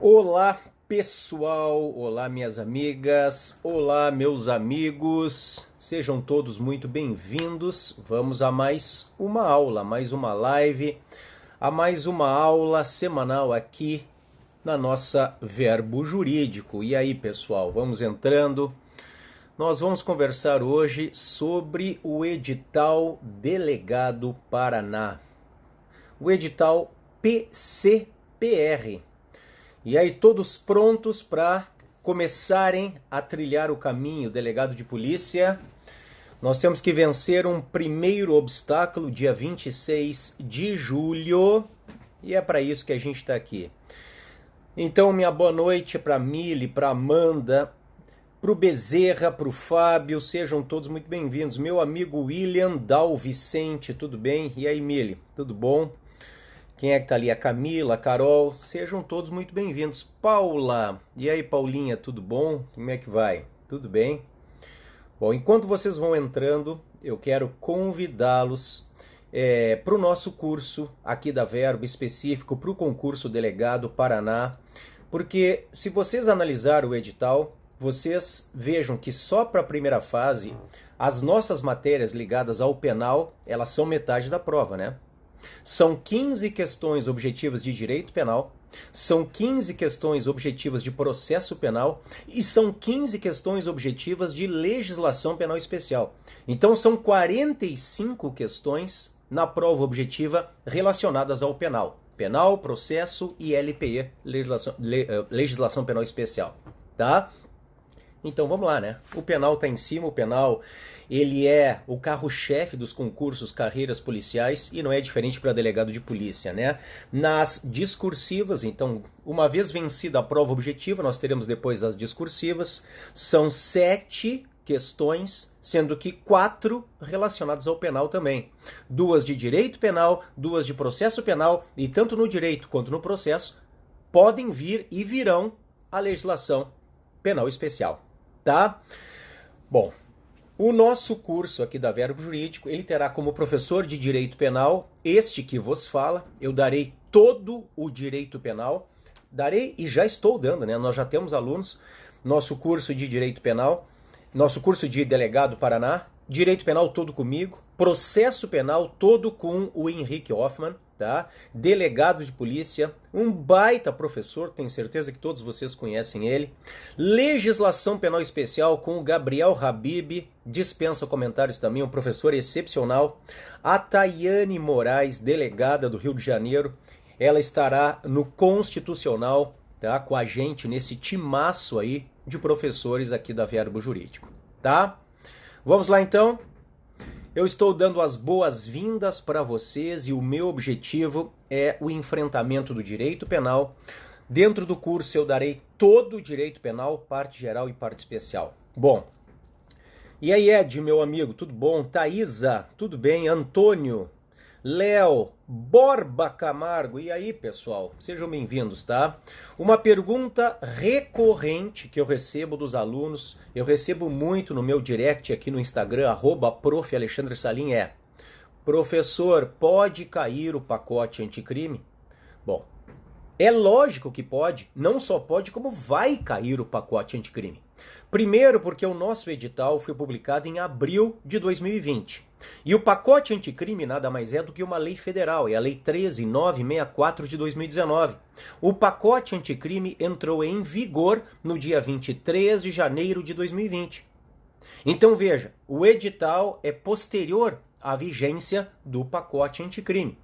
Olá, pessoal! Olá, minhas amigas! Olá, meus amigos! Sejam todos muito bem-vindos. Vamos a mais uma aula, mais uma live, a mais uma aula semanal aqui na nossa Verbo Jurídico. E aí, pessoal, vamos entrando. Nós vamos conversar hoje sobre o edital Delegado Paraná, o edital PCPR. E aí, todos prontos para começarem a trilhar o caminho, delegado de polícia? Nós temos que vencer um primeiro obstáculo, dia 26 de julho, e é para isso que a gente está aqui. Então, minha boa noite para a Mili, para a Amanda, para o Bezerra, para o Fábio, sejam todos muito bem-vindos. Meu amigo William Dal Vicente, tudo bem? E aí, Mili, tudo bom? Quem é que tá ali? A Camila, a Carol, sejam todos muito bem-vindos. Paula, e aí, Paulinha, tudo bom? Como é que vai? Tudo bem? Bom, enquanto vocês vão entrando, eu quero convidá-los para o nosso curso aqui da Verbo, específico para o concurso Delegado Paraná, porque se vocês analisarem o edital, vocês vejam que só para a primeira fase, as nossas matérias ligadas ao penal, elas são metade da prova, né? São 15 questões objetivas de direito penal, são 15 questões objetivas de processo penal e são 15 questões objetivas de legislação penal especial. Então são 45 questões na prova objetiva relacionadas ao penal. Penal, processo e LPE, legislação penal especial, tá? Então vamos lá, né? O penal está em cima, o penal ele é o carro-chefe dos concursos carreiras policiais e não é diferente para delegado de polícia, né? Nas discursivas, então, uma vez vencida a prova objetiva, nós teremos depois as discursivas, são 7 questões, sendo que 4 relacionadas ao penal também. 2 de direito penal, 2 de processo penal e tanto no direito quanto no processo podem vir e virão a legislação penal especial, tá? Bom, o nosso curso aqui da Verbo Jurídico, ele terá como professor de Direito Penal, este que vos fala, eu darei todo o Direito Penal, darei e já estou dando, né? Nós já temos alunos, nosso curso de Direito Penal, nosso curso de Delegado Paraná, Direito Penal todo comigo, Processo Penal todo com o Henrique Hoffman, tá? Delegado de polícia, um baita professor, tenho certeza que todos vocês conhecem ele. Legislação penal especial com o Gabriel Habib, dispensa comentários também, um professor excepcional. A Tayane Moraes, delegada do Rio de Janeiro, ela estará no Constitucional, tá? Com a gente nesse timaço aí de professores aqui da Verbo Jurídico, tá? Vamos lá então? Eu estou dando as boas-vindas para vocês e o meu objetivo é o enfrentamento do direito penal. Dentro do curso eu darei todo o direito penal, parte geral e parte especial. Bom, e aí Ed, meu amigo, tudo bom? Thaisa, tudo bem? Antônio, Léo, Borba Camargo, e aí pessoal, sejam bem-vindos, tá? Uma pergunta recorrente que eu recebo dos alunos, eu recebo muito no meu direct aqui no Instagram, @prof.alexandresalim professor, pode cair o pacote anticrime? Bom, é lógico que pode, não só pode, como vai cair o pacote anticrime. Primeiro porque o nosso edital foi publicado em abril de 2020. E o pacote anticrime nada mais é do que uma lei federal, é a Lei 13.964 de 2019. O pacote anticrime entrou em vigor no dia 23 de janeiro de 2020. Então veja, o edital é posterior à vigência do pacote anticrime.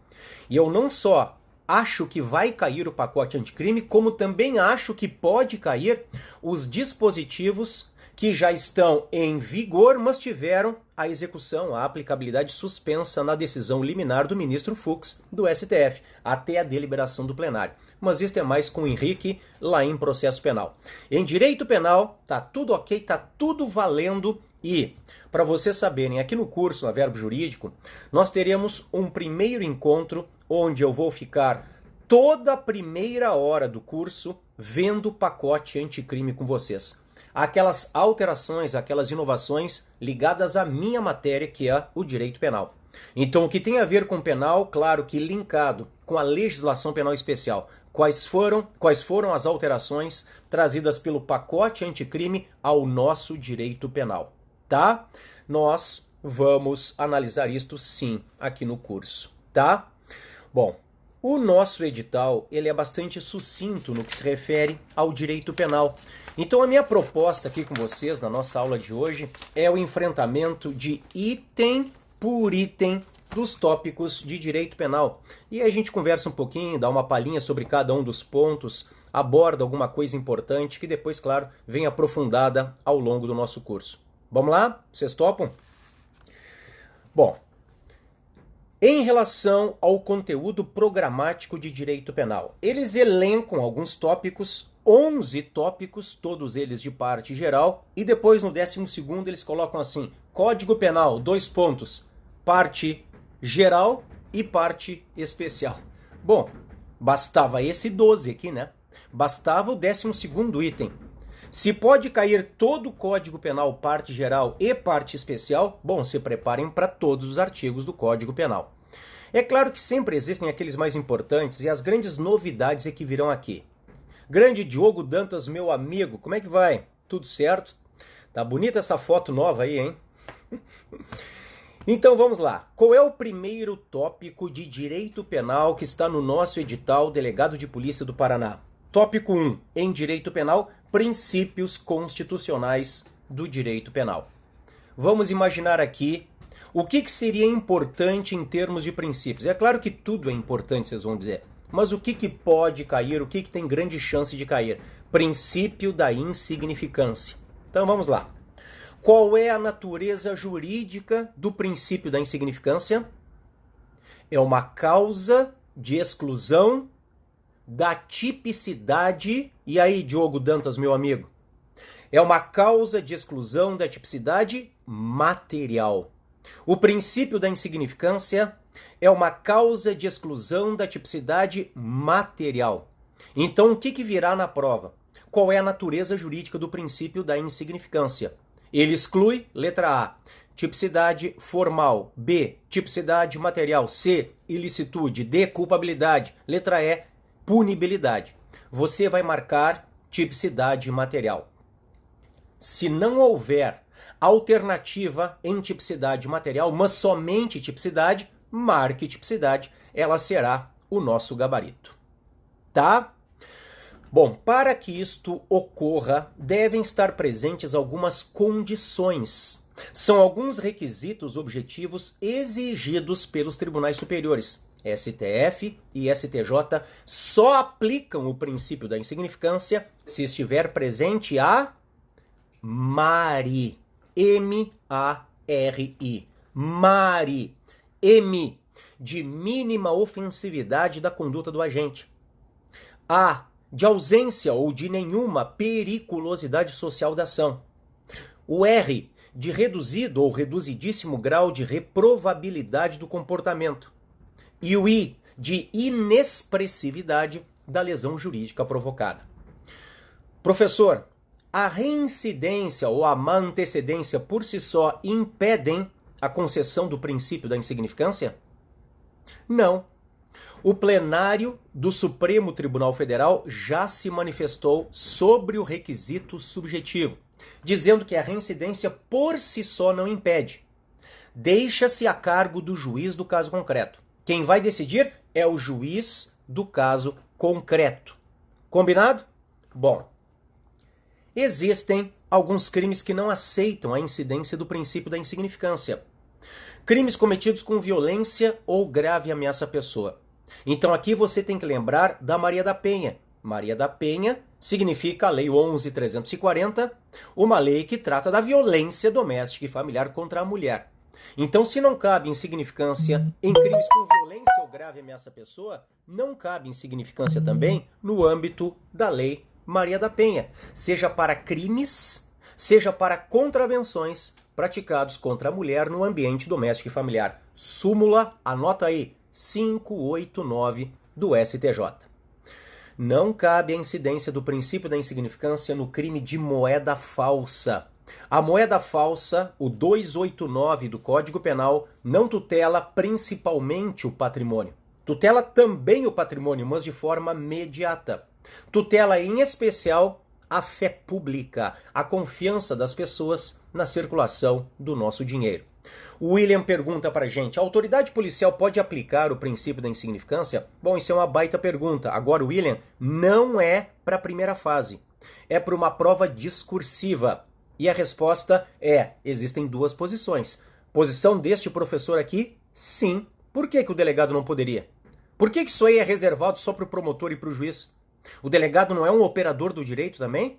E eu não só acho que vai cair o pacote anticrime, como também acho que pode cair os dispositivos que já estão em vigor, mas tiveram a execução, a aplicabilidade suspensa na decisão liminar do ministro Fux do STF, até a deliberação do plenário. Mas isso é mais com o Henrique lá em processo penal. Em direito penal, tá tudo ok, tá tudo valendo. E, para vocês saberem, aqui no curso, na Verbo Jurídico, nós teremos um primeiro encontro onde eu vou ficar toda a primeira hora do curso vendo o pacote anticrime com vocês. Aquelas alterações, aquelas inovações ligadas à minha matéria, que é o direito penal. Então, o que tem a ver com penal, claro que linkado com a legislação penal especial. Quais foram as alterações trazidas pelo pacote anticrime ao nosso direito penal, tá? Nós vamos analisar isto sim aqui no curso, tá? Bom, o nosso edital, ele é bastante sucinto no que se refere ao direito penal. Então a minha proposta aqui com vocês na nossa aula de hoje é o enfrentamento de item por item dos tópicos de direito penal. E aí a gente conversa um pouquinho, dá uma palhinha sobre cada um dos pontos, aborda alguma coisa importante que depois, claro, vem aprofundada ao longo do nosso curso. Vamos lá? Vocês topam? Bom, em relação ao conteúdo programático de direito penal, eles elencam alguns tópicos, 11 tópicos, todos eles de parte geral, e depois no 12º eles colocam assim, Código Penal, 2 pontos, parte geral e parte especial. Bom, bastava esse 12 aqui, né? Bastava o 12º item. Se pode cair todo o Código Penal, parte geral e parte especial, bom, se preparem para todos os artigos do Código Penal. É claro que sempre existem aqueles mais importantes e as grandes novidades é que virão aqui. Grande Diogo Dantas, meu amigo, como é que vai? Tudo certo? Tá bonita essa foto nova aí, hein? Então vamos lá. Qual é o primeiro tópico de direito penal que está no nosso edital Delegado de Polícia do Paraná? Tópico 1. Em direito penal, princípios constitucionais do direito penal. Vamos imaginar aqui o que seria importante em termos de princípios. É claro que tudo é importante, vocês vão dizer. Mas o que pode cair, o que tem grande chance de cair? Princípio da insignificância. Então vamos lá. Qual é a natureza jurídica do princípio da insignificância? É uma causa de exclusão da tipicidade. E aí, Diogo Dantas, meu amigo? É uma causa de exclusão da tipicidade material. O princípio da insignificância é uma causa de exclusão da tipicidade material. Então, o que virá na prova? Qual é a natureza jurídica do princípio da insignificância? Ele exclui, letra A, tipicidade formal, B, tipicidade material, C, ilicitude, D, culpabilidade, letra E, punibilidade. Você vai marcar tipicidade material. Se não houver alternativa em tipicidade material, mas somente tipicidade, marque tipicidade, ela será o nosso gabarito. Tá? Bom, para que isto ocorra, devem estar presentes algumas condições. São alguns requisitos objetivos exigidos pelos tribunais superiores. STF e STJ só aplicam o princípio da insignificância se estiver presente a MARI. M-A-R-I. MARI. M, de mínima ofensividade da conduta do agente. A, de ausência ou de nenhuma periculosidade social da ação. O R, de reduzido ou reduzidíssimo grau de reprovabilidade do comportamento. E o I, de inexpressividade da lesão jurídica provocada. Professor, a reincidência ou a má antecedência por si só impedem a concessão do princípio da insignificância? Não. O plenário do Supremo Tribunal Federal já se manifestou sobre o requisito subjetivo, dizendo que a reincidência por si só não impede. Deixa-se a cargo do juiz do caso concreto. Quem vai decidir é o juiz do caso concreto. Combinado? Bom, existem alguns crimes que não aceitam a incidência do princípio da insignificância. Crimes cometidos com violência ou grave ameaça à pessoa. Então aqui você tem que lembrar da Maria da Penha. Maria da Penha significa a Lei 11.340, uma lei que trata da violência doméstica e familiar contra a mulher. Então, se não cabe insignificância em crimes com violência ou grave ameaça à pessoa, não cabe insignificância também no âmbito da Lei Maria da Penha, seja para crimes, seja para contravenções praticados contra a mulher no ambiente doméstico e familiar. Súmula, anota aí, 589 do STJ. Não cabe a incidência do princípio da insignificância no crime de moeda falsa. A moeda falsa, o 289 do Código Penal, não tutela principalmente o patrimônio. Tutela também o patrimônio, mas de forma mediata. Tutela em especial a fé pública, a confiança das pessoas na circulação do nosso dinheiro. O William pergunta pra gente, a autoridade policial pode aplicar o princípio da insignificância? Bom, isso é uma baita pergunta. Agora, William, não é para a primeira fase. É para uma prova discursiva. E a resposta é, existem duas posições. Posição deste professor aqui, sim. Por que o delegado não poderia? Por que isso aí é reservado só para o promotor e para o juiz? O delegado não é um operador do direito também?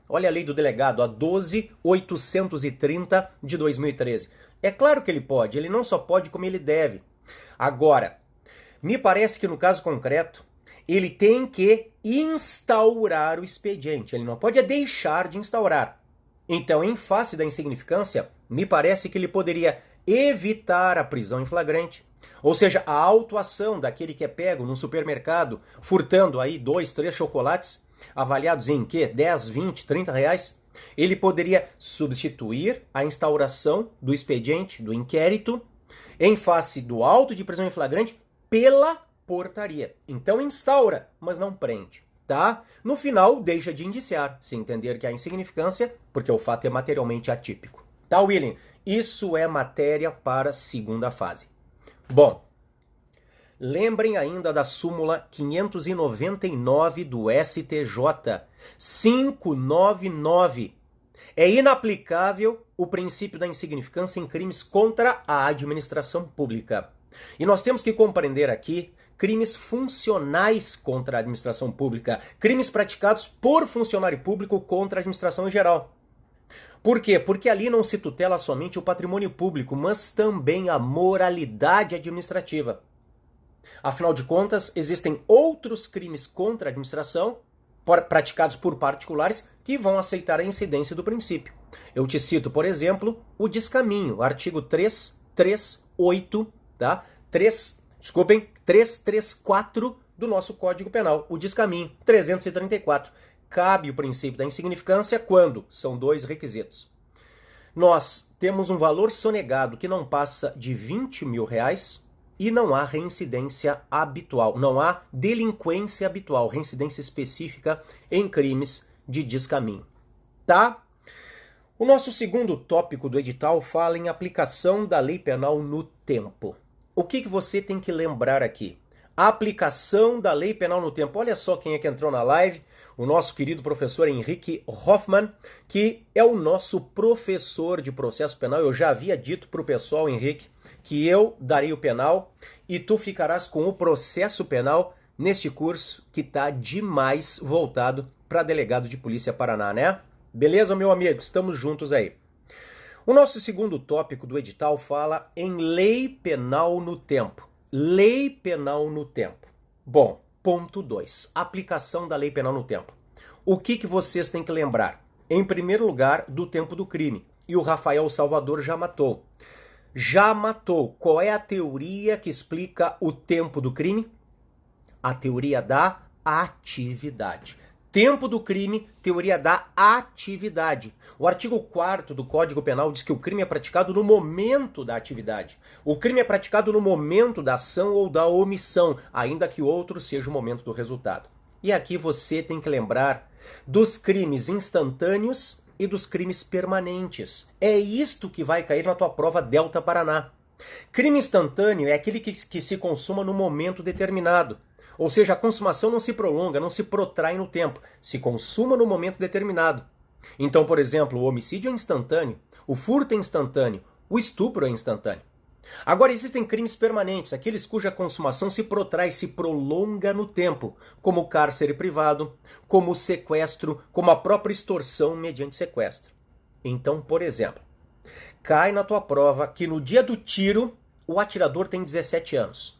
Olha a lei do delegado, a 12.830 de 2013. É claro que ele pode, ele não só pode como ele deve. Agora, me parece que no caso concreto, ele tem que instaurar o expediente, ele não pode deixar de instaurar. Então, em face da insignificância, me parece que ele poderia evitar a prisão em flagrante, ou seja, a autuação daquele que é pego num supermercado furtando aí 2, 3 chocolates, avaliados em quê? 10, 20, 30 reais. Ele poderia substituir a instauração do expediente, do inquérito, em face do auto de prisão em flagrante pela portaria. Então instaura, mas não prende, tá? No final, deixa de indiciar, se entender que há insignificância, porque o fato é materialmente atípico. Tá, William? Isso é matéria para a segunda fase. Bom, lembrem ainda da súmula 599 do STJ, 599. É inaplicável o princípio da insignificância em crimes contra a administração pública. E nós temos que compreender aqui crimes funcionais contra a administração pública, crimes praticados por funcionário público contra a administração em geral. Por quê? Porque ali não se tutela somente o patrimônio público, mas também a moralidade administrativa. Afinal de contas, existem outros crimes contra a administração praticados por particulares que vão aceitar a incidência do princípio. Eu te cito, por exemplo, o descaminho, artigo 338, tá? 334 do nosso Código Penal, o descaminho, 334. Cabe o princípio da insignificância quando são dois requisitos. Nós temos um valor sonegado que não passa de 20 mil reais e não há reincidência habitual, não há delinquência habitual, reincidência específica em crimes de descaminho, tá? O nosso segundo tópico do edital fala em aplicação da lei penal no tempo. O que você tem que lembrar aqui? A aplicação da lei penal no tempo. Olha só quem é que entrou na live, o nosso querido professor Henrique Hoffmann, que é o nosso professor de processo penal. Eu já havia dito para o pessoal, Henrique, que eu darei o penal e tu ficarás com o processo penal neste curso que está demais voltado para delegado de Polícia Paraná, né? Beleza, meu amigo? Estamos juntos aí. O nosso segundo tópico do edital fala em lei penal no tempo. Lei penal no tempo. Bom, ponto 2. Aplicação da lei penal no tempo. O que vocês têm que lembrar? Em primeiro lugar, do tempo do crime. E o Rafael Salvador já matou. Já matou. Qual é a teoria que explica o tempo do crime? A teoria da atividade. Tempo do crime, teoria da atividade. O artigo 4º do Código Penal diz que o crime é praticado no momento da atividade. O crime é praticado no momento da ação ou da omissão, ainda que outro seja o momento do resultado. E aqui você tem que lembrar dos crimes instantâneos e dos crimes permanentes. É isto que vai cair na tua prova Delta Paraná. Crime instantâneo é aquele que se consuma no momento determinado. Ou seja, a consumação não se prolonga, não se protrai no tempo, se consuma no momento determinado. Então, por exemplo, o homicídio é instantâneo, o furto é instantâneo, o estupro é instantâneo. Agora, existem crimes permanentes, aqueles cuja consumação se protrai, se prolonga no tempo, como o cárcere privado, como o sequestro, como a própria extorsão mediante sequestro. Então, por exemplo, cai na tua prova que no dia do tiro, o atirador tem 17 anos.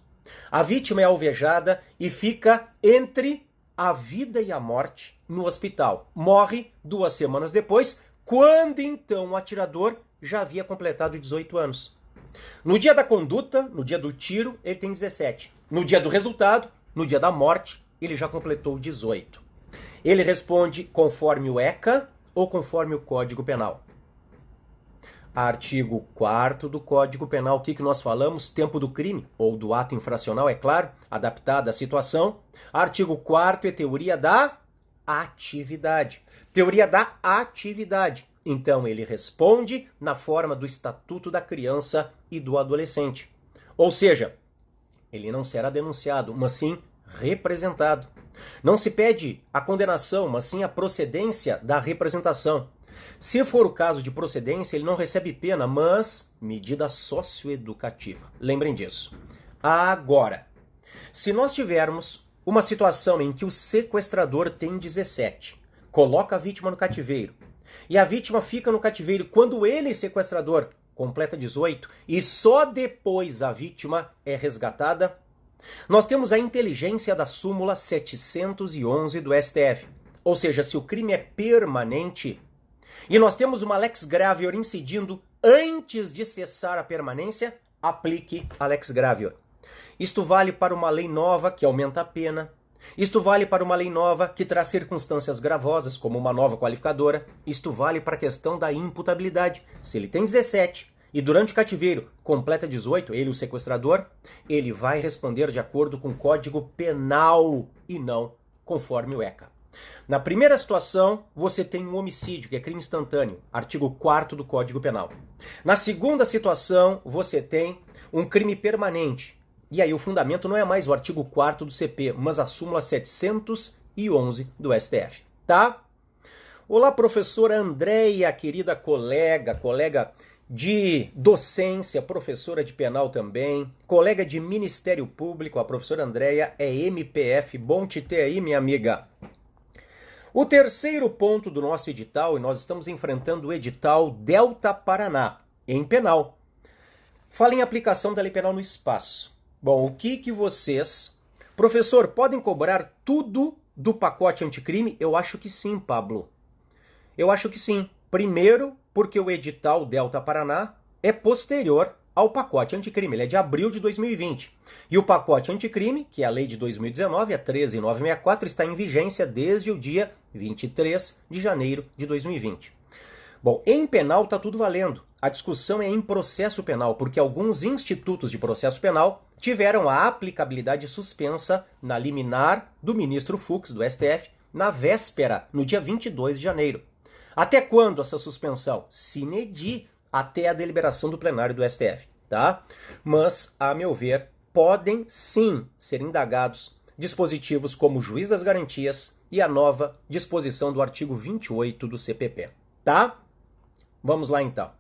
A vítima é alvejada e fica entre a vida e a morte no hospital. Morre 2 semanas depois, quando então o atirador já havia completado 18 anos. No dia da conduta, no dia do tiro, ele tem 17. No dia do resultado, no dia da morte, ele já completou 18. Ele responde conforme o ECA ou conforme o Código Penal? Artigo 4º do Código Penal, o que nós falamos? Tempo do crime, ou do ato infracional, é claro, adaptado à situação. Artigo 4º é teoria da atividade. Teoria da atividade. Então, ele responde na forma do Estatuto da Criança e do Adolescente. Ou seja, ele não será denunciado, mas sim representado. Não se pede a condenação, mas sim a procedência da representação. Se for o caso de procedência, ele não recebe pena, mas medida socioeducativa. Lembrem disso. Agora, se nós tivermos uma situação em que o sequestrador tem 17, coloca a vítima no cativeiro, e a vítima fica no cativeiro quando ele, sequestrador, completa 18, e só depois a vítima é resgatada, nós temos a inteligência da súmula 711 do STF. Ou seja, se o crime é permanente, e nós temos uma lex gravior incidindo antes de cessar a permanência, aplique a lex gravior. Isto vale para uma lei nova que aumenta a pena. Isto vale para uma lei nova que traz circunstâncias gravosas, como uma nova qualificadora. Isto vale para a questão da imputabilidade. Se ele tem 17 e durante o cativeiro completa 18, ele, o sequestrador, ele vai responder de acordo com o Código Penal e não conforme o ECA. Na primeira situação, você tem um homicídio, que é crime instantâneo, artigo 4º do Código Penal. Na segunda situação, você tem um crime permanente. E aí o fundamento não é mais o artigo 4º do CP, mas a súmula 711 do STF, tá? Olá, professora Andréia, querida colega de docência, professora de penal também, colega de Ministério Público, a professora Andréia é MPF, bom te ter aí, minha amiga. O terceiro ponto do nosso edital, e nós estamos enfrentando o edital Delta Paraná, em penal, fala em aplicação da lei penal no espaço. Bom, o que vocês... Professor, podem cobrar tudo do pacote anticrime? Eu acho que sim, Pablo. Eu acho que sim. Primeiro, porque o edital Delta Paraná é posterior ao pacote anticrime. Ele é de abril de 2020. E o pacote anticrime, que é a lei de 2019, a 13964, está em vigência desde o dia 23 de janeiro de 2020. Bom, em penal está tudo valendo. A discussão é em processo penal, porque alguns institutos de processo penal tiveram a aplicabilidade suspensa na liminar do ministro Fux, do STF, na véspera, no dia 22 de janeiro. Até quando essa suspensão? Sine die, até a deliberação do plenário do STF, tá? Mas, a meu ver, podem sim ser indagados dispositivos como o juiz das garantias e a nova disposição do artigo 28 do CPP, tá? Vamos lá então.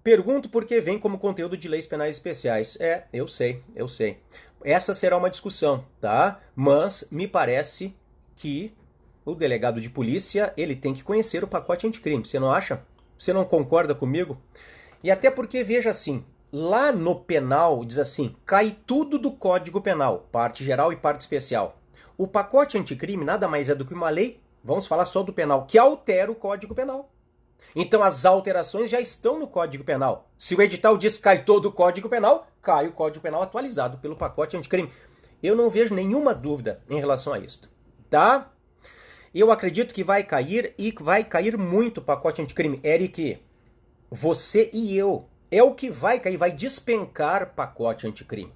Pergunto por que vem como conteúdo de leis penais especiais. Eu sei. Essa será uma discussão, tá? Mas me parece que o delegado de polícia, ele tem que conhecer o pacote anticrime. Você não acha? Você não concorda comigo? E até porque, veja assim, lá no penal diz assim, cai tudo do Código Penal, parte geral e parte especial. O pacote anticrime nada mais é do que uma lei, vamos falar só do penal, que altera o Código Penal. Então as alterações já estão no Código Penal. Se o edital diz que cai todo o Código Penal, cai o Código Penal atualizado pelo pacote anticrime. Eu não vejo nenhuma dúvida em relação a isso, tá? Eu acredito que vai cair e vai cair muito o pacote anticrime. Eric, você e eu, é o que vai cair, vai despencar pacote anticrime.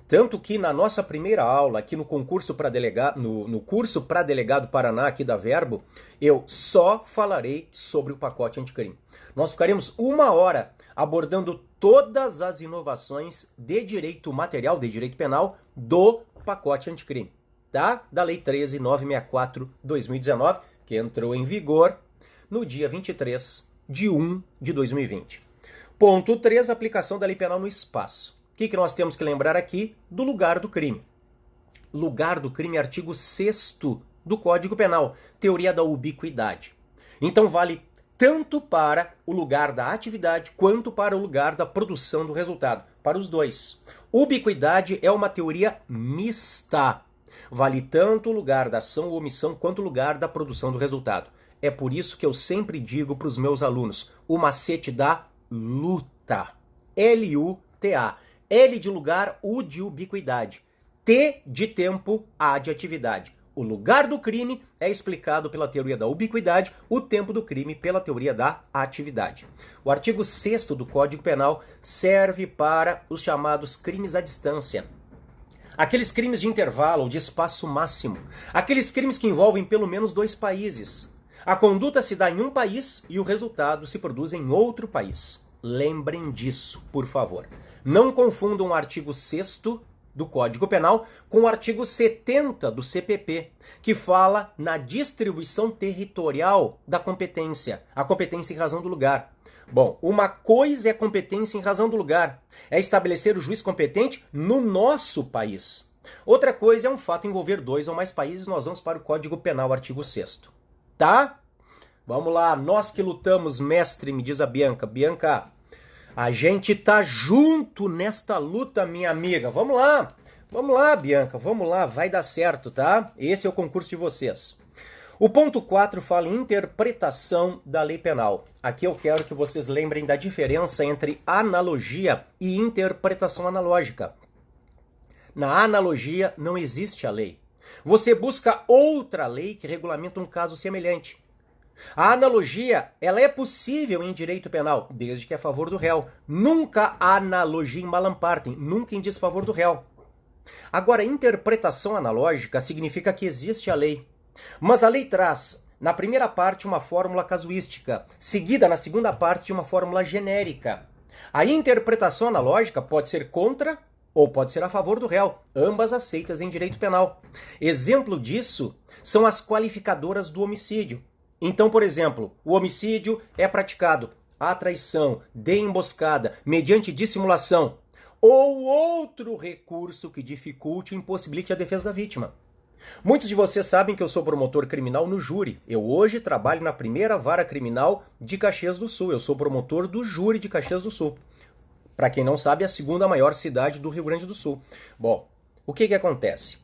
Tanto que na nossa primeira aula, aqui no concurso para delegado, no curso para delegado Paraná aqui da Verbo, eu só falarei sobre o pacote anticrime. Nós ficaremos 1 hora abordando todas as inovações de direito material, de direito penal, do pacote anticrime, tá? Da Lei 13.964/2019, que entrou em vigor no dia 23 de 1 de 2020. Ponto 3, aplicação da lei penal no espaço. O que nós temos que lembrar aqui? Do lugar do crime. Lugar do crime, artigo 6º do Código Penal, teoria da ubiquidade. Então vale tanto para o lugar da atividade quanto para o lugar da produção do resultado, para os dois. Ubiquidade é uma teoria mista. Vale tanto o lugar da ação ou omissão quanto o lugar da produção do resultado. É por isso que eu sempre digo para os meus alunos, o macete da luta. L-U-T-A. L de lugar, U de ubiquidade. T de tempo, A de atividade. O lugar do crime é explicado pela teoria da ubiquidade, o tempo do crime pela teoria da atividade. O artigo 6º do Código Penal serve para os chamados crimes à distância. Aqueles crimes de intervalo ou de espaço máximo. Aqueles crimes que envolvem pelo menos 2 países. A conduta se dá em um país e o resultado se produz em outro país. Lembrem disso, por favor. Não confundam o artigo 6º do Código Penal com o artigo 70 do CPP, que fala na distribuição territorial da competência, a competência em razão do lugar. Bom, uma coisa é a competência em razão do lugar, é estabelecer o juiz competente no nosso país. Outra coisa é um fato envolver 2 ou mais países, nós vamos para o Código Penal, artigo 6º. Tá? Vamos lá, nós que lutamos, mestre, me diz a Bianca. Bianca, a gente tá junto nesta luta, minha amiga. Vamos lá, Bianca, vamos lá, vai dar certo, tá? Esse é o concurso de vocês. O ponto 4 fala em interpretação da lei penal. Aqui eu quero que vocês lembrem da diferença entre analogia e interpretação analógica. Na analogia não existe a lei. Você busca outra lei que regulamenta um caso semelhante. A analogia, ela é possível em direito penal, desde que é a favor do réu. Nunca há analogia em malam partem, nunca em desfavor do réu. Agora, interpretação analógica significa que existe a lei. Mas a lei traz, na primeira parte, uma fórmula casuística, seguida na segunda parte de uma fórmula genérica. A interpretação analógica pode ser contra ou pode ser a favor do réu, ambas aceitas em direito penal. Exemplo disso são as qualificadoras do homicídio. Então, por exemplo, o homicídio é praticado à traição, de emboscada, mediante dissimulação, ou outro recurso que dificulte e impossibilite a defesa da vítima. Muitos de vocês sabem que eu sou promotor criminal no júri. Eu hoje trabalho na primeira vara criminal de Caxias do Sul. Eu sou promotor do júri de Caxias do Sul. Para quem não sabe, é a segunda maior cidade do Rio Grande do Sul. Bom, o que acontece?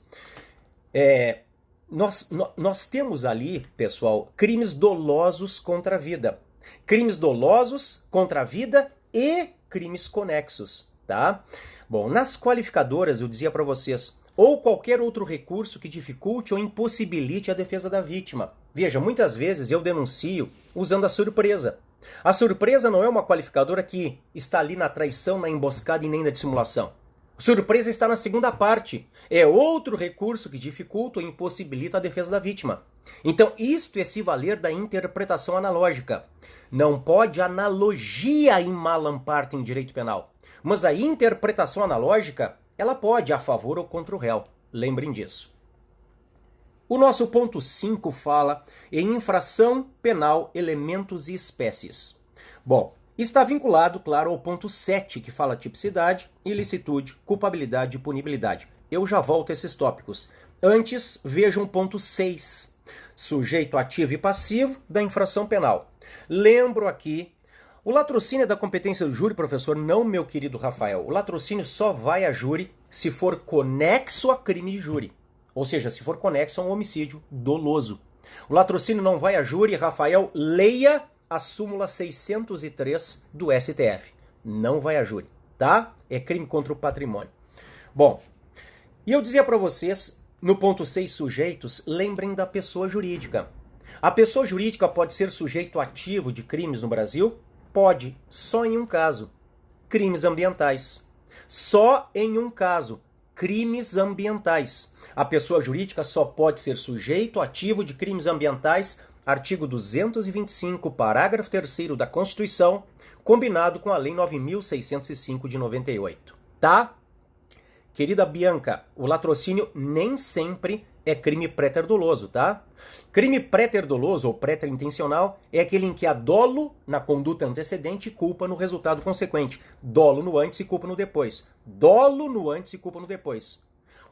Nós temos ali, pessoal, crimes dolosos contra a vida. Crimes dolosos contra a vida e crimes conexos, tá? Bom, nas qualificadoras eu dizia para vocês, ou qualquer outro recurso que dificulte ou impossibilite a defesa da vítima. Veja, muitas vezes eu denuncio usando a surpresa. A surpresa não é uma qualificadora que está ali na traição, na emboscada e nem na dissimulação. Surpresa está na segunda parte. É outro recurso que dificulta ou impossibilita a defesa da vítima. Então, isto é se valer da interpretação analógica. Não pode analogia em malam partem em direito penal. Mas a interpretação analógica, ela pode a favor ou contra o réu. Lembrem disso. O nosso ponto 5 fala em infração penal, elementos e espécies. Bom, está vinculado, claro, ao ponto 7, que fala tipicidade, ilicitude, culpabilidade e punibilidade. Eu já volto a esses tópicos. Antes, vejam o ponto 6, sujeito ativo e passivo da infração penal. Lembro aqui, o latrocínio é da competência do júri, professor, não, meu querido Rafael. O latrocínio só vai a júri se for conexo a crime de júri. Ou seja, se for conexo a um homicídio doloso. O latrocínio não vai a júri, Rafael, leia a súmula 603 do STF. Não vai a júri, tá? É crime contra o patrimônio. Bom, e eu dizia para vocês, no ponto 6, sujeitos, lembrem da pessoa jurídica. A pessoa jurídica pode ser sujeito ativo de crimes no Brasil? Pode, só em um caso. Crimes ambientais. Só em um caso. Crimes ambientais. A pessoa jurídica só pode ser sujeito ativo de crimes ambientais, artigo 225, parágrafo 3º da Constituição, combinado com a Lei 9.605 de 98. Tá? Querida Bianca, o latrocínio nem sempre é crime préter-doloso, tá? Crime préter-doloso ou préter-intencional é aquele em que há dolo na conduta antecedente e culpa no resultado consequente. Dolo no antes e culpa no depois. Dolo no antes e culpa no depois.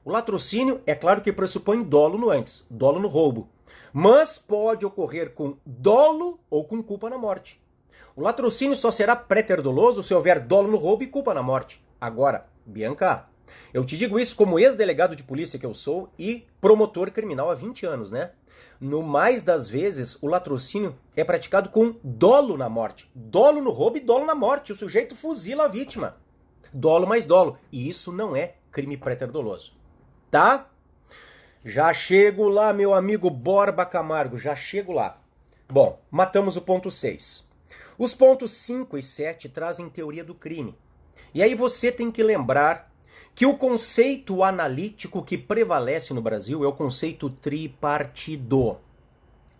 O latrocínio, é claro que pressupõe dolo no antes, dolo no roubo. Mas pode ocorrer com dolo ou com culpa na morte. O latrocínio só será préter-doloso se houver dolo no roubo e culpa na morte. Agora, Bianca, eu te digo isso como ex-delegado de polícia que eu sou e promotor criminal há 20 anos, né? No mais das vezes, o latrocínio é praticado com dolo na morte. Dolo no roubo e dolo na morte. O sujeito fuzila a vítima. Dolo mais dolo. E isso não é crime préter-doloso. Tá? Já chego lá, meu amigo Borba Camargo, já chego lá. Bom, matamos o ponto 6. Os pontos 5 e 7 trazem teoria do crime. E aí você tem que lembrar que o conceito analítico que prevalece no Brasil é o conceito tripartido.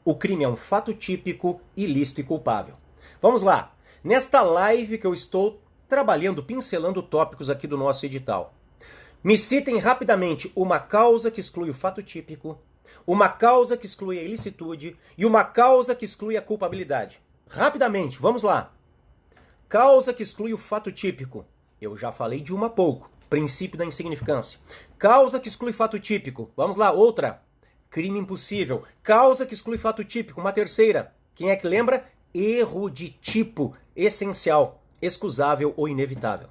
O crime é um fato típico, ilícito e culpável. Vamos lá. Nesta live que eu estou trabalhando, pincelando tópicos aqui do nosso edital. Me citem rapidamente uma causa que exclui o fato típico, uma causa que exclui a ilicitude e uma causa que exclui a culpabilidade. Rapidamente, vamos lá. Causa que exclui o fato típico. Eu já falei de uma há pouco. Princípio da insignificância. Causa que exclui fato típico. Vamos lá, outra. Crime impossível. Causa que exclui fato típico. Uma terceira. Quem é que lembra? Erro de tipo essencial, excusável ou inevitável.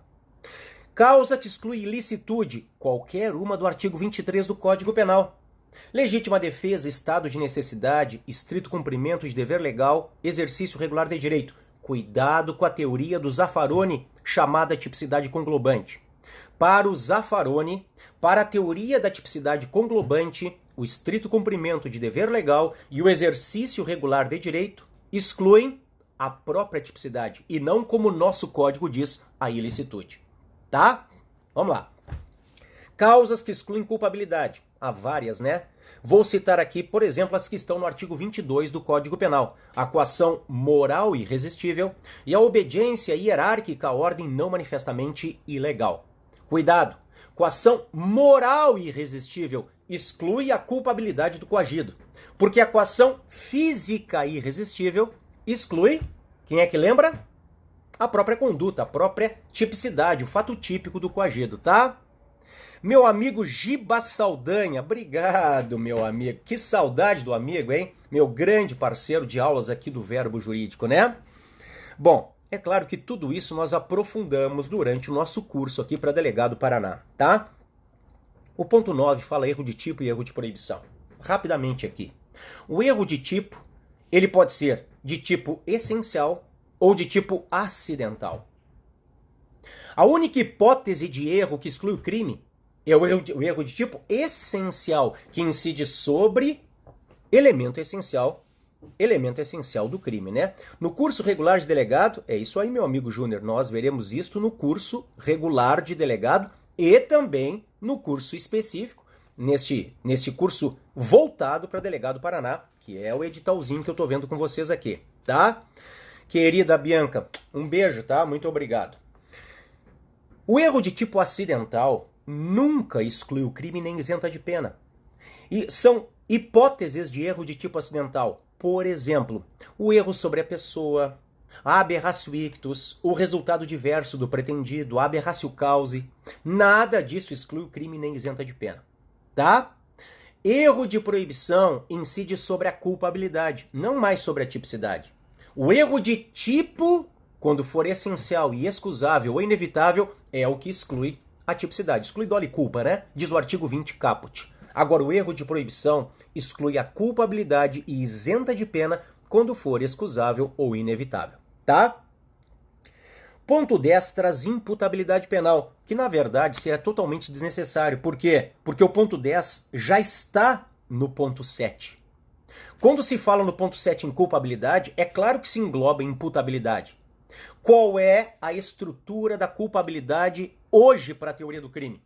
Causa que exclui ilicitude, qualquer uma do artigo 23 do Código Penal. Legítima defesa, estado de necessidade, estrito cumprimento de dever legal, exercício regular de direito. Cuidado com a teoria do Zaffaroni, chamada tipicidade conglobante. Para o Zaffaroni, para a teoria da tipicidade conglobante, o estrito cumprimento de dever legal e o exercício regular de direito excluem a própria tipicidade e não, como o nosso código diz, a ilicitude. Tá? Vamos lá. Causas que excluem culpabilidade. Há várias, né? Vou citar aqui, por exemplo, as que estão no artigo 22 do Código Penal. A coação moral irresistível e a obediência hierárquica à ordem não manifestamente ilegal. Cuidado! Coação moral irresistível exclui a culpabilidade do coagido. Porque a coação física irresistível exclui, quem é que lembra? A própria conduta, a própria tipicidade, o fato típico do coagido, tá? Meu amigo Giba Saldanha, obrigado, meu amigo. Que saudade do amigo, hein? Meu grande parceiro de aulas aqui do Verbo Jurídico, né? Bom, é claro que tudo isso nós aprofundamos durante o nosso curso aqui para Delegado Paraná, tá? O ponto 9 fala erro de tipo e erro de proibição. Rapidamente aqui. O erro de tipo, ele pode ser de tipo essencial ou de tipo acidental. A única hipótese de erro que exclui o crime é o erro de tipo essencial, que incide sobre elemento essencial do crime, né? No curso regular de delegado, é isso aí, meu amigo Júnior, nós veremos isto no curso regular de delegado e também no curso específico, neste curso voltado para Delegado Paraná, que é o editalzinho que eu tô vendo com vocês aqui, tá? Querida Bianca, um beijo, tá? Muito obrigado. O erro de tipo acidental nunca exclui o crime nem isenta de pena. E são hipóteses de erro de tipo acidental. Por exemplo, o erro sobre a pessoa, a aberratio ictus, o resultado diverso do pretendido, a aberratio causa. Nada disso exclui o crime nem isenta de pena. Tá? Erro de proibição incide sobre a culpabilidade, não mais sobre a tipicidade. O erro de tipo, quando for essencial e excusável ou inevitável, é o que exclui a tipicidade. Exclui dolo e culpa, né? Diz o artigo 20 caput. Agora, o erro de proibição exclui a culpabilidade e isenta de pena quando for excusável ou inevitável, tá? Ponto 10 traz imputabilidade penal, que na verdade seria totalmente desnecessário. Por quê? Porque o ponto 10 já está no ponto 7. Quando se fala no ponto 7 em culpabilidade, é claro que se engloba imputabilidade. Qual é a estrutura da culpabilidade hoje para a teoria do crime?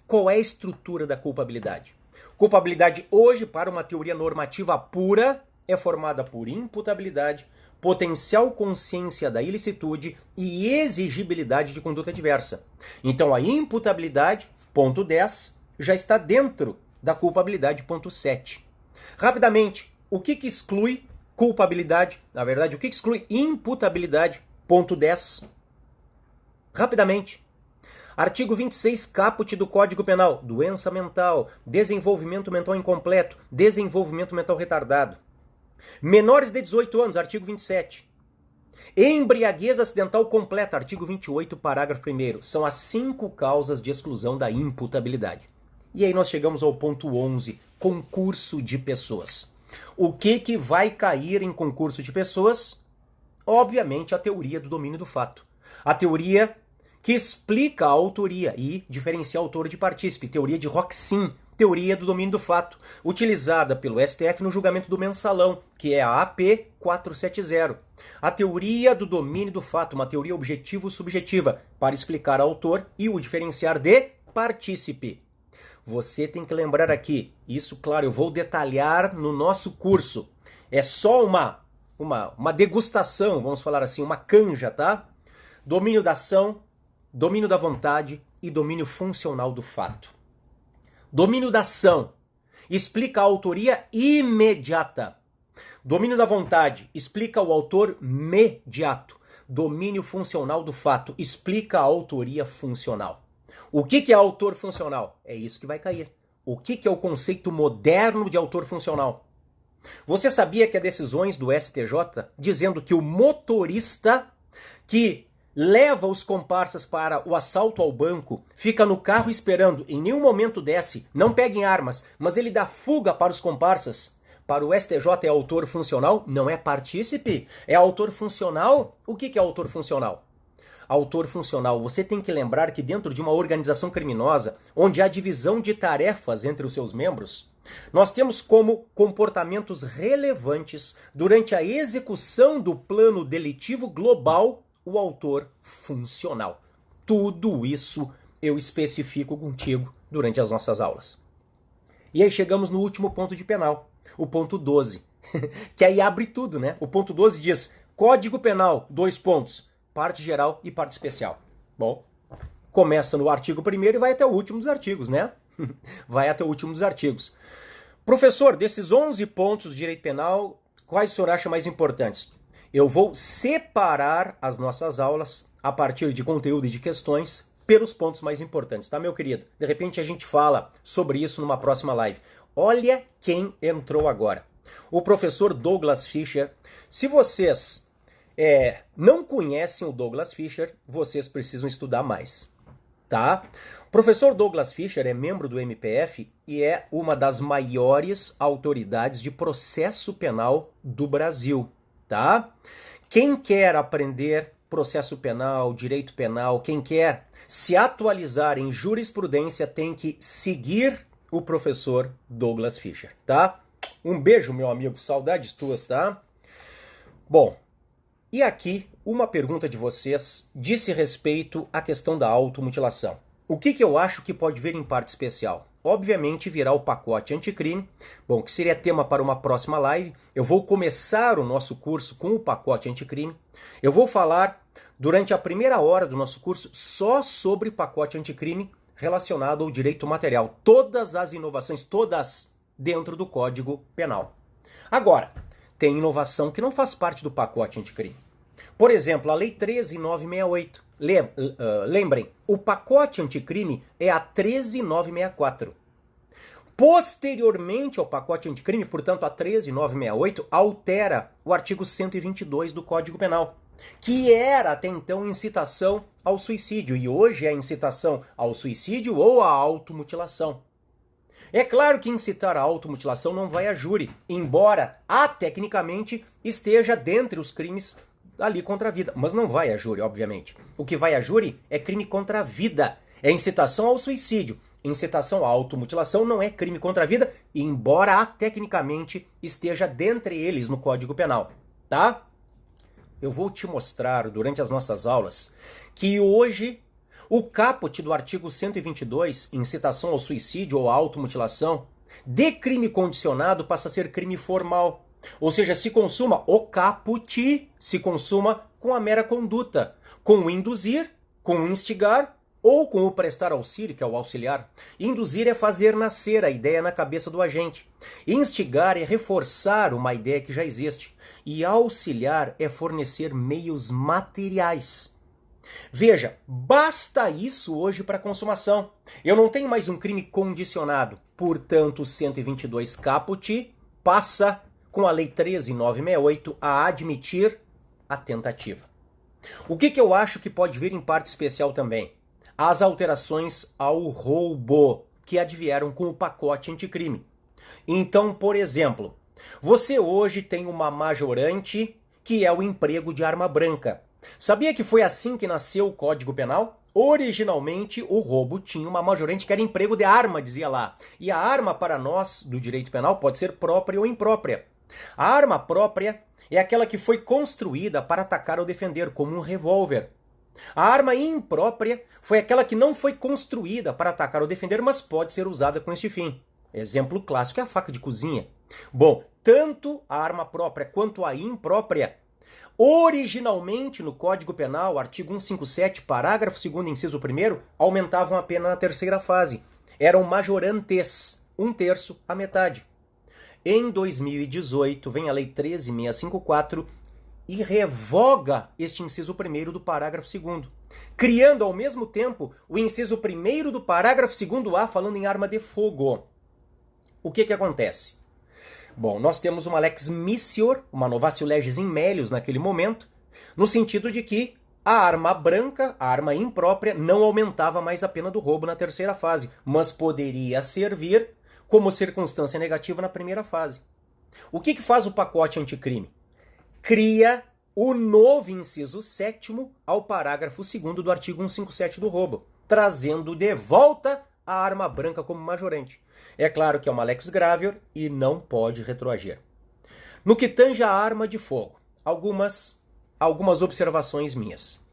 Qual é a estrutura da culpabilidade? Culpabilidade hoje, para uma teoria normativa pura, é formada por imputabilidade, potencial consciência da ilicitude e exigibilidade de conduta diversa. Então a imputabilidade, ponto 10, já está dentro da culpabilidade, ponto 7. Rapidamente, o que exclui culpabilidade? Na verdade, o que exclui imputabilidade? Ponto 10. Rapidamente. Artigo 26, caput do Código Penal. Doença mental, desenvolvimento mental incompleto, desenvolvimento mental retardado. Menores de 18 anos, artigo 27. Embriaguez acidental completa, artigo 28, parágrafo 1º. São as 5 causas de exclusão da imputabilidade. E aí nós chegamos ao ponto 11, concurso de pessoas. O que vai cair em concurso de pessoas? Obviamente a teoria do domínio do fato. A teoria que explica a autoria e diferencia autor de partícipe. Teoria de Roxin, teoria do domínio do fato, utilizada pelo STF no julgamento do mensalão, que é a AP 470. A teoria do domínio do fato, uma teoria objetivo-subjetiva, para explicar autor e o diferenciar de partícipe. Você tem que lembrar aqui, isso, claro, eu vou detalhar no nosso curso. É só uma degustação, vamos falar assim, uma canja, tá? Domínio da ação, domínio da vontade e domínio funcional do fato. Domínio da ação explica a autoria imediata. Domínio da vontade explica o autor mediato. Domínio funcional do fato explica a autoria funcional. O que é autor funcional? É isso que vai cair. O que é o conceito moderno de autor funcional? Você sabia que há decisões do STJ dizendo que o motorista que leva os comparsas para o assalto ao banco, fica no carro esperando, em nenhum momento desce, não pega em armas, mas ele dá fuga para os comparsas? Para o STJ é autor funcional? Não é partícipe? É autor funcional? O que é autor funcional? Autor funcional, você tem que lembrar que dentro de uma organização criminosa, onde há divisão de tarefas entre os seus membros, nós temos como comportamentos relevantes durante a execução do plano delitivo global o autor funcional. Tudo isso eu especifico contigo durante as nossas aulas. E aí chegamos no último ponto de penal, o ponto 12, que aí abre tudo, né? O ponto 12 diz, Código Penal, 2 pontos, parte geral e parte especial. Bom, começa no artigo 1º e vai até o último dos artigos, né? Vai até o último dos artigos. Professor, desses 11 pontos de direito penal, quais o senhor acha mais importantes? Eu vou separar as nossas aulas a partir de conteúdo e de questões pelos pontos mais importantes, tá, meu querido? De repente a gente fala sobre isso numa próxima live. Olha quem entrou agora. O professor Douglas Fischer. Se vocês não conhecem o Douglas Fischer, vocês precisam estudar mais, tá? O professor Douglas Fischer é membro do MPF e é uma das maiores autoridades de processo penal do Brasil. Tá? Quem quer aprender processo penal, direito penal, quem quer se atualizar em jurisprudência tem que seguir o professor Douglas Fischer, tá? Um beijo, meu amigo, saudades tuas, tá? Bom, e aqui uma pergunta de vocês disse respeito à questão da automutilação. O que eu acho que pode vir em parte especial? Obviamente virá o pacote anticrime, bom, que seria tema para uma próxima live. Eu vou começar o nosso curso com o pacote anticrime. Eu vou falar durante a primeira hora do nosso curso só sobre o pacote anticrime relacionado ao direito material. Todas as inovações, todas dentro do Código Penal. Agora, tem inovação que não faz parte do pacote anticrime. Por exemplo, a Lei 13.968. Lembrem, o pacote anticrime é a 13.964. Posteriormente ao pacote anticrime, portanto a 13.968, altera o artigo 122 do Código Penal, que era até então incitação ao suicídio, e hoje é incitação ao suicídio ou à automutilação. É claro que incitar a automutilação não vai a júri, embora tecnicamente esteja dentre os crimes ali contra a vida, mas não vai a júri, obviamente. O que vai a júri é crime contra a vida, é incitação ao suicídio. Incitação à automutilação não é crime contra a vida, embora tecnicamente esteja dentre eles no Código Penal, tá? Eu vou te mostrar durante as nossas aulas que hoje o caput do artigo 122, incitação ao suicídio ou à automutilação, de crime condicionado passa a ser crime formal. Ou seja, se consuma o caput, se consuma com a mera conduta, com o induzir, com o instigar ou com o prestar auxílio, que é o auxiliar. Induzir é fazer nascer a ideia na cabeça do agente. Instigar é reforçar uma ideia que já existe. E auxiliar é fornecer meios materiais. Veja, basta isso hoje para consumação. Eu não tenho mais um crime condicionado. Portanto, o 122 caput passa com a Lei 13.968 a admitir a tentativa. O que eu acho que pode vir em parte especial também? As alterações ao roubo que advieram com o pacote anticrime. Então, por exemplo, você hoje tem uma majorante que é o emprego de arma branca. Sabia que foi assim que nasceu o Código Penal? Originalmente, o roubo tinha uma majorante que era emprego de arma, dizia lá. E a arma, para nós, do direito penal, pode ser própria ou imprópria. A arma própria é aquela que foi construída para atacar ou defender, como um revólver. A arma imprópria foi aquela que não foi construída para atacar ou defender, mas pode ser usada com este fim. Exemplo clássico é a faca de cozinha. Bom, tanto a arma própria quanto a imprópria, originalmente no Código Penal, artigo 157, parágrafo 2º, inciso 1º, aumentavam a pena na terceira fase. Eram majorantes, 1/3 a metade. Em 2018, vem a Lei 13.654 e revoga este inciso 1º do parágrafo 2º, criando ao mesmo tempo o inciso 1º do parágrafo 2º A, falando em arma de fogo. O que acontece? Bom, nós temos uma lex missior, uma novatio legis in melius naquele momento, no sentido de que a arma branca, a arma imprópria, não aumentava mais a pena do roubo na terceira fase, mas poderia servir como circunstância negativa na primeira fase. O que faz o pacote anticrime? Cria o novo inciso 7º ao parágrafo 2º do artigo 157 do roubo, trazendo de volta a arma branca como majorante. É claro que é uma lex gravior e não pode retroagir. No que tange a arma de fogo, algumas observações minhas.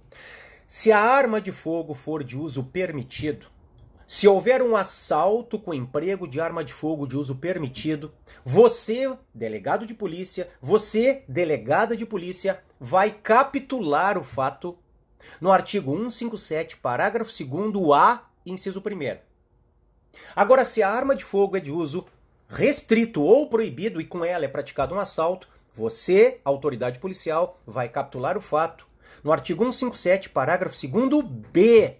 Se a arma de fogo for de uso permitido, se houver um assalto com emprego de arma de fogo de uso permitido, você, delegado de polícia, você, delegada de polícia, vai capitular o fato no artigo 157, parágrafo 2º A, inciso 1º. Agora, se a arma de fogo é de uso restrito ou proibido e com ela é praticado um assalto, você, autoridade policial, vai capitular o fato no artigo 157, parágrafo 2º B.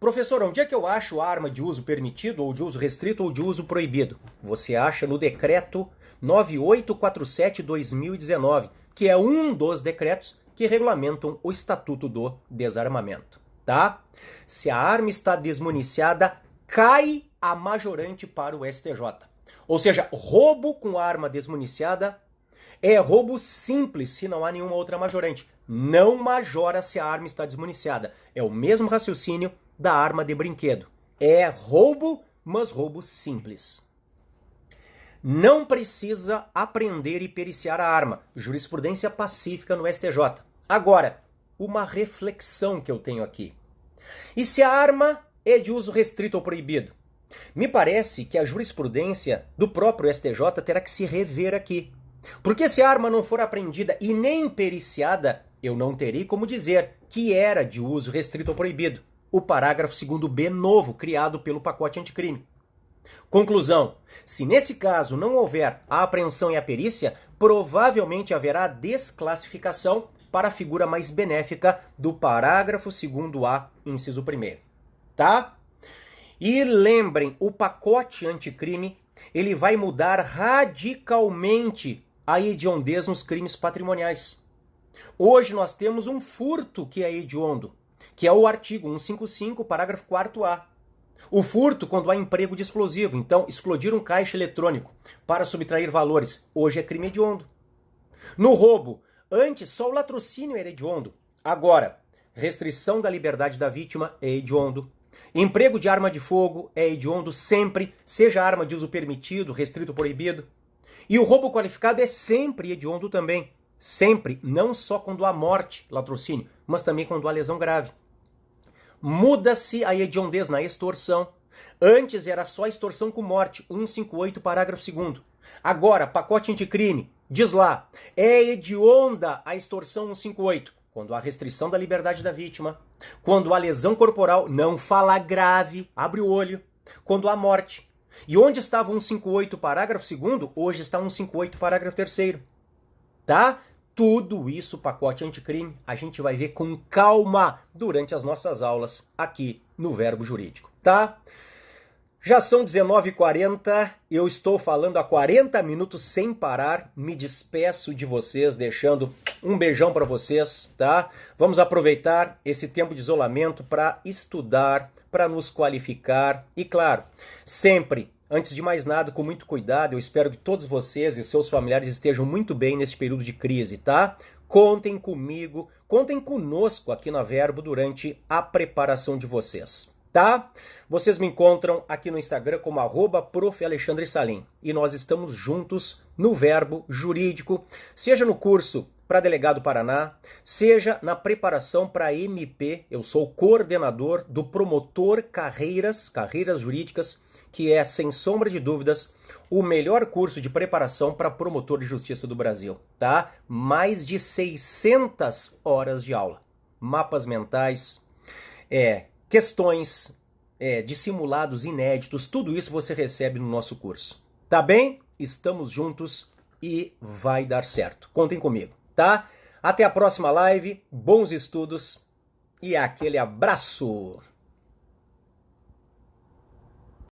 Professor, onde é que eu acho a arma de uso permitido, ou de uso restrito, ou de uso proibido? Você acha no decreto 9847/2019, que é um dos decretos que regulamentam o Estatuto do Desarmamento, tá? Se a arma está desmuniciada, cai a majorante para o STJ. Ou seja, roubo com arma desmuniciada é roubo simples se não há nenhuma outra majorante. Não majora se a arma está desmuniciada. É o mesmo raciocínio da arma de brinquedo. É roubo, mas roubo simples. Não precisa apreender e periciar a arma. Jurisprudência pacífica no STJ. Agora, uma reflexão que eu tenho aqui. E se a arma é de uso restrito ou proibido? Me parece que a jurisprudência do próprio STJ terá que se rever aqui. Porque se a arma não for apreendida e nem periciada, eu não terei como dizer que era de uso restrito ou proibido. O parágrafo 2º B novo, criado pelo pacote anticrime. Conclusão: se nesse caso não houver a apreensão e a perícia, provavelmente haverá desclassificação para a figura mais benéfica do parágrafo 2º A, inciso 1º. Tá? E lembrem, o pacote anticrime, ele vai mudar radicalmente a hediondez nos crimes patrimoniais. Hoje nós temos um furto que é hediondo, que é o artigo 155, parágrafo 4º A. O furto quando há emprego de explosivo. Então, explodir um caixa eletrônico para subtrair valores, hoje é crime hediondo. No roubo, antes só o latrocínio era hediondo. Agora, restrição da liberdade da vítima é hediondo. Emprego de arma de fogo é hediondo sempre, seja arma de uso permitido, restrito ou proibido. E o roubo qualificado é sempre hediondo também. Sempre, não só quando há morte, latrocínio, mas também quando há lesão grave. Muda-se a hediondez na extorsão. Antes era só extorsão com morte, 158, parágrafo 2º. Agora, pacote anticrime, diz lá, é hedionda a extorsão 158, quando há restrição da liberdade da vítima, quando há lesão corporal, não fala grave, abre o olho, quando há morte. E onde estava 158, parágrafo 2º, hoje está 158, parágrafo 3º. Tá? Tudo isso, pacote anticrime, a gente vai ver com calma durante as nossas aulas aqui no Verbo Jurídico, tá? Já são 19h40, eu estou falando há 40 minutos sem parar, me despeço de vocês, deixando um beijão para vocês, tá? Vamos aproveitar esse tempo de isolamento para estudar, para nos qualificar e, claro, sempre, antes de mais nada, com muito cuidado, eu espero que todos vocês e seus familiares estejam muito bem nesse período de crise, tá? contem comigo, contem conosco aqui na Verbo durante a preparação de vocês, tá? Vocês me encontram aqui no Instagram como @prof. Alexandre Salim e nós estamos juntos no Verbo Jurídico, seja no curso para Delegado Paraná, seja na preparação para MP. Eu sou coordenador do Promotor Carreiras Jurídicas, que é, sem sombra de dúvidas, o melhor curso de preparação para promotor de justiça do Brasil, tá? Mais de 600 horas de aula, mapas mentais, questões de simulados inéditos, tudo isso você recebe no nosso curso. Tá bem? Estamos juntos e vai dar certo. Contem comigo, tá? Até a próxima live, bons estudos e aquele abraço!